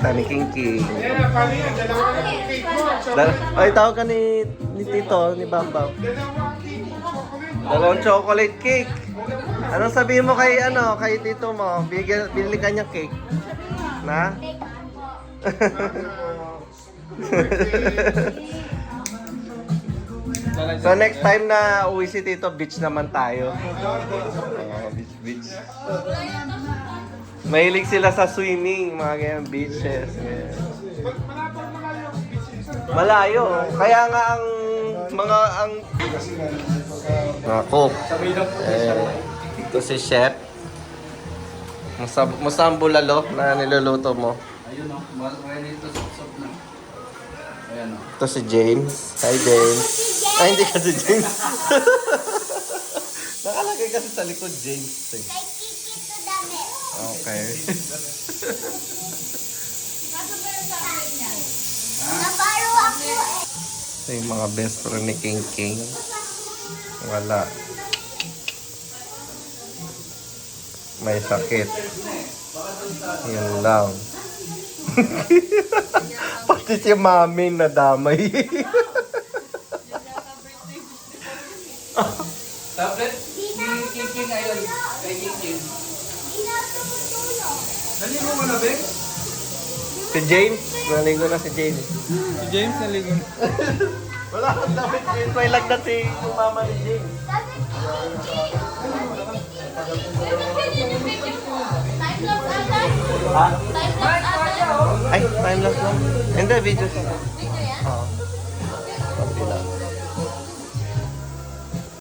Tita ni King King. Ay, tawag ka ni Tito, ni Bambam. Dalawang chocolate cake. Anong sabihin mo kay Tito mo? Binili ka niya cake. Na? So next time na uwi si Tito, beach naman tayo. Beach. Mahilig sila sa swimming, mga ganyan beaches. Ganyan. Malayo. Kaya nga ang mga cook. Ito si chef. Musang bulalo na niluluto mo. Ayun o, ready to sup na. Ayan o. Ito si James. Hi James. Ay, hindi kasi James. Nakalagay kasi sa likod James. Eh. Okay. Nabaro ako eh. Ito yung mga best friend ni King King. Wala. May sakit. Yun lang. Pati si mami nadamay. Tablet? King ayun. Kay King. Naligo mo na, Bek? Si James. Naligo na si James. Si James naligo na. Wala kang damit. James. May lagnat si yung mama ni James. Ha? Ay, time lapse lang. Hindi, video. Oo.